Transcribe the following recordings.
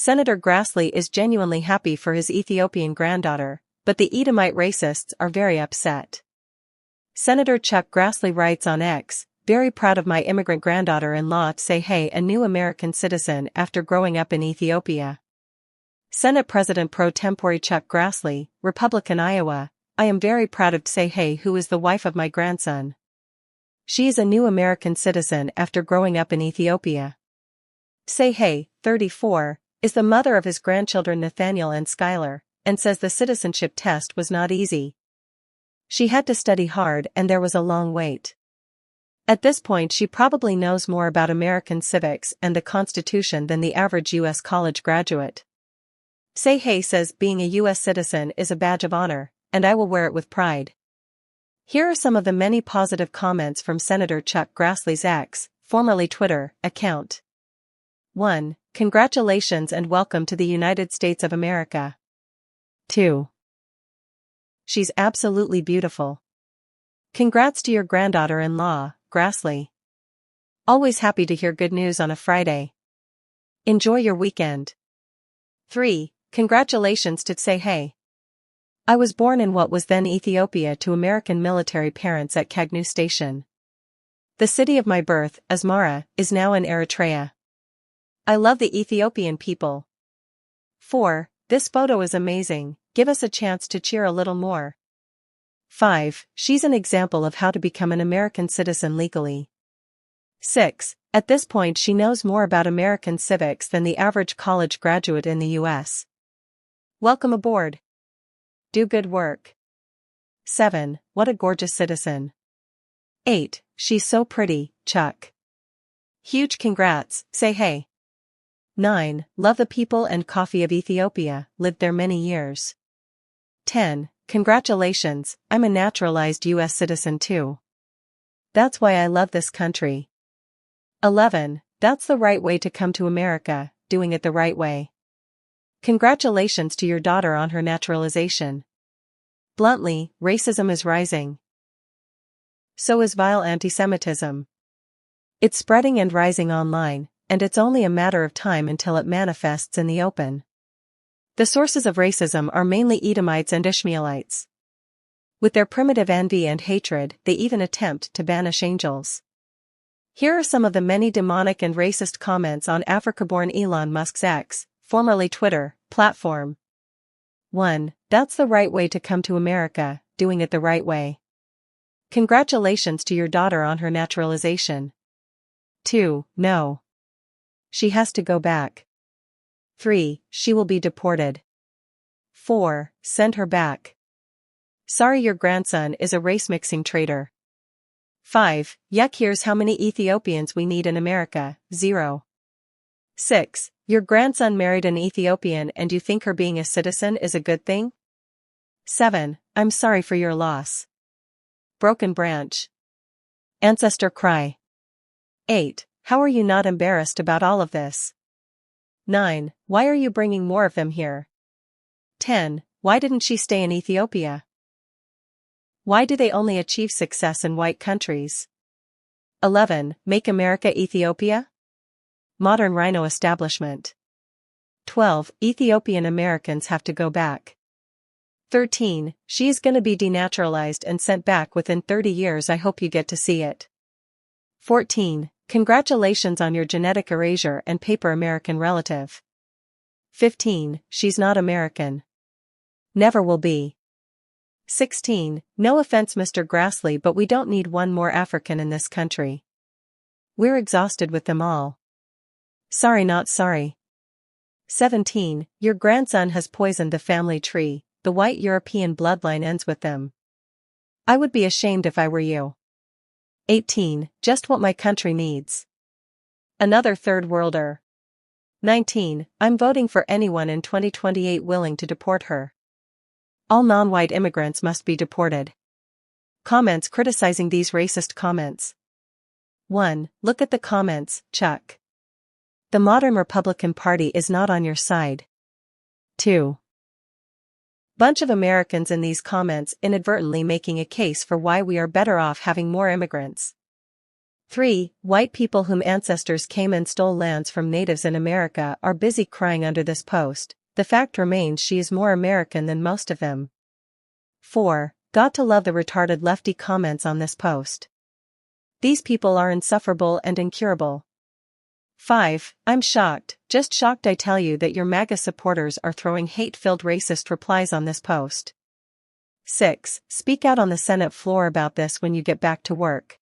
Senator Grassley is genuinely happy for his Ethiopian granddaughter, but the Edomite racists are very upset. Senator Chuck Grassley writes on X, "Very proud of my immigrant granddaughter-in-law Tsehay, a new American citizen after growing up in Ethiopia." Senate President pro tempore Chuck Grassley, Republican Iowa, "I am very proud of Tsehay, who is the wife of my grandson. She is a new American citizen after growing up in Ethiopia." Tsehay, 34, is the mother of his grandchildren Nathaniel and Skyler, and says the citizenship test was not easy. She had to study hard and there was a long wait. At this point she probably knows more about American civics and the Constitution than the average U.S. college graduate. Tsehay says being a U.S. citizen is a badge of honor, and I will wear it with pride. Here are some of the many positive comments from Senator Chuck Grassley's X, formerly Twitter, account. 1. Congratulations and welcome to the United States of America. 2. She's absolutely beautiful. Congrats to your granddaughter-in-law, Grassley. Always happy to hear good news on a Friday. Enjoy your weekend. 3. Congratulations to Tsehay. I was born in what was then Ethiopia to American military parents at Kagnu Station. The city of my birth, Asmara, is now in Eritrea. I love the Ethiopian people. 4. This photo is amazing, give us a chance to cheer a little more. 5. She's an example of how to become an American citizen legally. 6. At this point she knows more about American civics than the average college graduate in the U.S. Welcome aboard. Do good work. 7. What a gorgeous citizen. 8. She's so pretty, Chuck. Huge congrats, Tsehay. 9. Love the people and coffee of Ethiopia, lived there many years. 10. Congratulations, I'm a naturalized U.S. citizen too. That's why I love this country. 11. That's the right way to come to America, doing it the right way. Congratulations to your daughter on her naturalization. Bluntly, racism is rising. So is vile antisemitism. It's spreading and rising online, and it's only a matter of time until it manifests in the open. The sources of racism are mainly Edomites and Ishmaelites. With their primitive envy and hatred, they even attempt to banish angels. Here are some of the many demonic and racist comments on Africa-born Elon Musk's X, formerly Twitter, platform. 1. That's the right way to come to America, doing it the right way. Congratulations to your daughter on her naturalization. 2. No. She has to go back. 3. She will be deported. 4. Send her back. Sorry your grandson is a race-mixing traitor. 5. Yuck, here's how many Ethiopians we need in America, 0. 6. Your grandson married an Ethiopian and you think her being a citizen is a good thing? 7. I'm sorry for your loss. Broken branch. Ancestor cry. 8. How are you not embarrassed about all of this? 9. Why are you bringing more of them here? 10. Why didn't she stay in Ethiopia? Why do they only achieve success in white countries? 11. Make America Ethiopia? Modern rhino establishment. 12. Ethiopian Americans have to go back. 13. She's gonna be denaturalized and sent back within 30 years. I hope you get to see it. 14. Congratulations on your genetic erasure and paper American relative. 15. She's not American. Never will be. 16. No offense Mr. Grassley, but we don't need one more African in this country. We're exhausted with them all. Sorry not sorry. 17. Your grandson has poisoned the family tree, the white European bloodline ends with them. I would be ashamed if I were you. 18. Just what my country needs. Another third worlder. 19. I'm voting for anyone in 2028 willing to deport her. All non-white immigrants must be deported. Comments criticizing these racist comments. 1. Look at the comments, Chuck. The modern Republican Party is not on your side. 2. Bunch of Americans in these comments inadvertently making a case for why we are better off having more immigrants. 3. White people whom ancestors came and stole lands from natives in America are busy crying under this post. The fact remains she is more American than most of them. 4. Got to love the retarded lefty comments on this post. These people are insufferable and incurable. 5. I'm shocked, just shocked I tell you that your MAGA supporters are throwing hate-filled racist replies on this post. 6. Speak out on the Senate floor about this when you get back to work.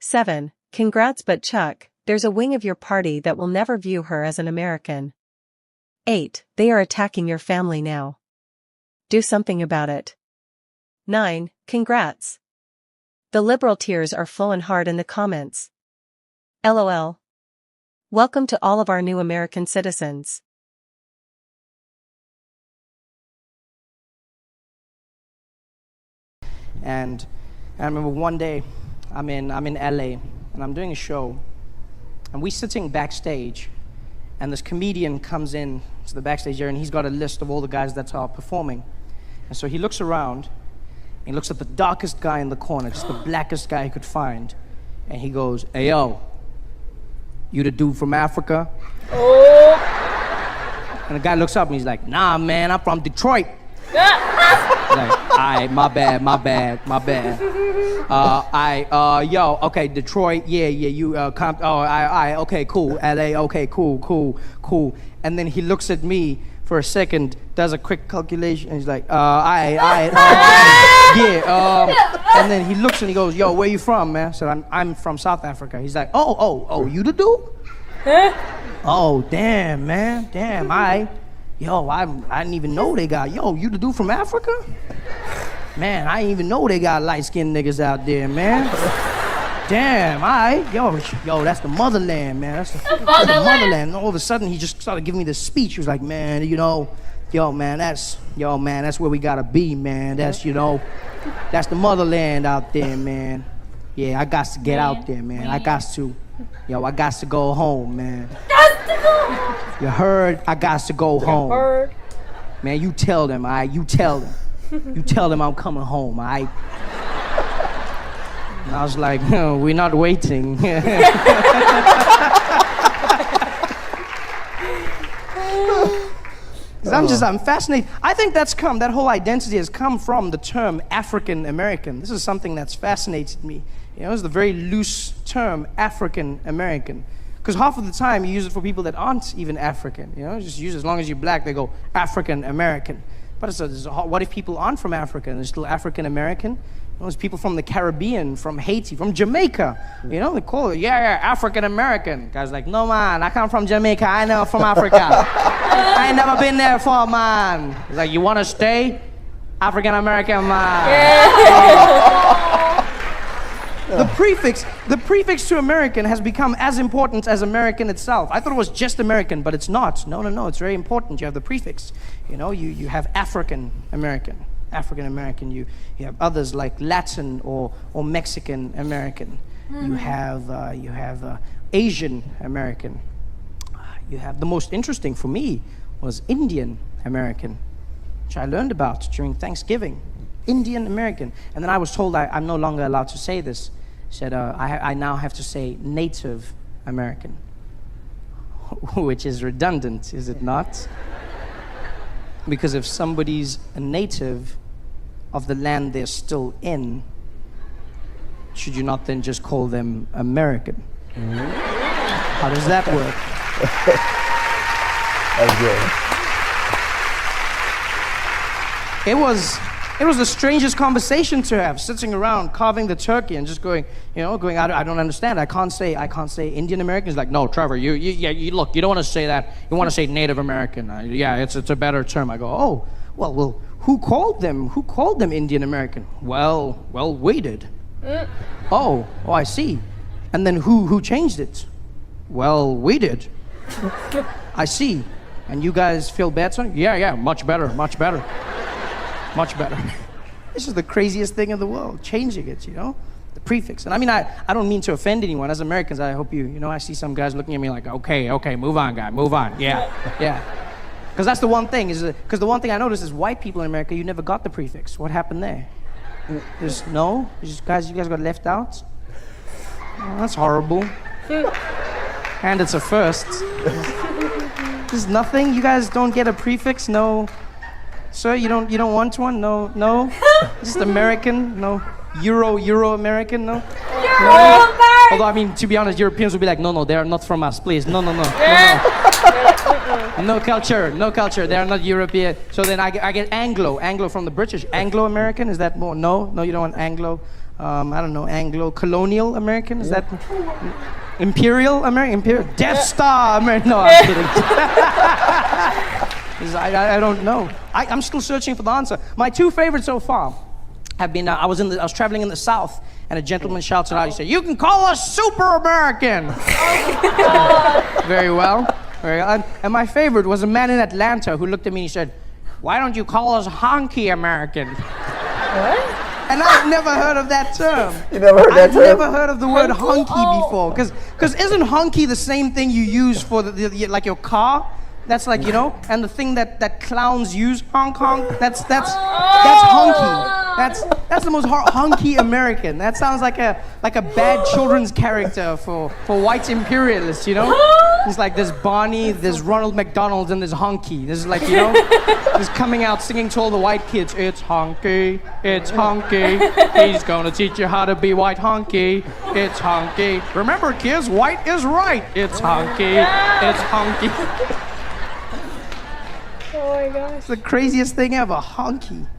7. Congrats but Chuck, there's a wing of your party that will never view her as an American. 8. They are attacking your family now. Do something about it. 9. Congrats. The liberal tears are flowing hard in the comments. LOL. Welcome to all of our new American citizens. And I remember one day, I'm in LA, and I'm doing a show, and we're sitting backstage, and this comedian comes in to the backstage area, and he's got a list of all the guys that are performing. And so he looks around, and he looks at the darkest guy in the corner, just the blackest guy he could find, and he goes, "Hey, yo, you the dude from Africa?" Oh. And the guy looks up, and he's like, "Nah, man, I'm from Detroit." Like, alright, my bad. Yo, okay, Detroit, yeah, you, okay, cool, LA, okay, cool. And then he looks at me for a second, does a quick calculation, and he's like, yeah, and then he looks and he goes, "Yo, where you from, man?" I said, I'm from South Africa. He's like, oh, you the dude? Oh, damn, man, Yo, I didn't even know they got, you the dude from Africa? Man, I didn't even know they got light-skinned niggas out there, man. Damn, yo, that's the motherland, man. That's the motherland. And all of a sudden, he just started giving me this speech. He was like, man, that's where we gotta be, man. That's the motherland out there, man. Yeah, I got to get out there, man. I got to go home, man. You heard? I got to go home. Man, you tell them, all right? You tell them. You tell them I'm coming home, all right? And I was like, no, we're not waiting. I'm fascinated. I think that whole identity has come from the term African American. This is something that's fascinated me. It's the very loose term, African American. Because half of the time you use it for people that aren't even African. Just use it as long as you're black, they go African American. But what if people aren't from Africa and they're still African American? There's people from the Caribbean, from Haiti, from Jamaica. They call it, yeah, African American. Guys like, no man, I come from Jamaica, I know from Africa. I ain't never been there before, man. It's like, you want to stay? African American, man. Yeah. The prefix to American has become as important as American itself. I thought it was just American, but it's not. No, it's very important. You have the prefix. You have African American. You have others like Latin or Mexican American. You have Asian American. You have, the most interesting for me was Indian American, which I learned about during Thanksgiving. Indian American. And then I was told I'm no longer allowed to say this. Said, I now have to say Native American, which is redundant, is it not? Because if somebody's a native of the land they're still in, should you not then just call them American? Mm-hmm. How does that work? That's good. It was the strangest conversation to have, sitting around carving the turkey and just going, I don't understand. I can't say Indian American. It's like, no, Trevor, you look, you don't want to say that. You want to say Native American. It's a better term. I go, oh, well, who called them? Who called them Indian American? Well, we did. Oh, I see. And then who changed it? Well, we did. I see. And you guys feel better? Yeah, much better. This is the craziest thing in the world, changing it, the prefix. And I don't mean to offend anyone. As Americans, I hope I see some guys looking at me like, okay, move on, guy, move on. Yeah. Because that's the one thing, because the one thing I noticed is white people in America, you never got the prefix. What happened there? You guys got left out? Oh, that's horrible. And it's a first. There's nothing? You guys don't get a prefix? No. Sir, you don't want one? No? Just American? No. Euro-American? No? Euro-American! Although, I mean, to be honest, Europeans would be like, no, they are not from us, please. No. No culture, they are not European. So then I get Anglo from the British. Anglo-American, is that more? No, you don't want Anglo. I don't know, Anglo-colonial American, is that? Imperial American? Imperial? Death Star American? No, I'm kidding. I don't know. I'm still searching for the answer. My two favorites so far have been, I was traveling in the South, and a gentleman shouts out, he said, "You can call us Super American." Very well. And my favorite was a man in Atlanta who looked at me and he said, "Why don't you call us Honky American?" What? And I've never heard of that term. You never heard that term? I've never heard of the word honky before. Because isn't honky the same thing you use for like your car? That's like, and the thing that clowns use, honk honk, that's honky. That's the most honky American. That sounds like a bad children's character for white imperialists, It's like there's Barney, there's Ronald McDonald, and there's Honky. This is like, he's coming out singing to all the white kids, "It's Honky, it's Honky. He's gonna teach you how to be white honky. It's Honky. Remember kids, white is right. It's Honky, it's Honky." Oh my gosh. It's the craziest thing ever, honky.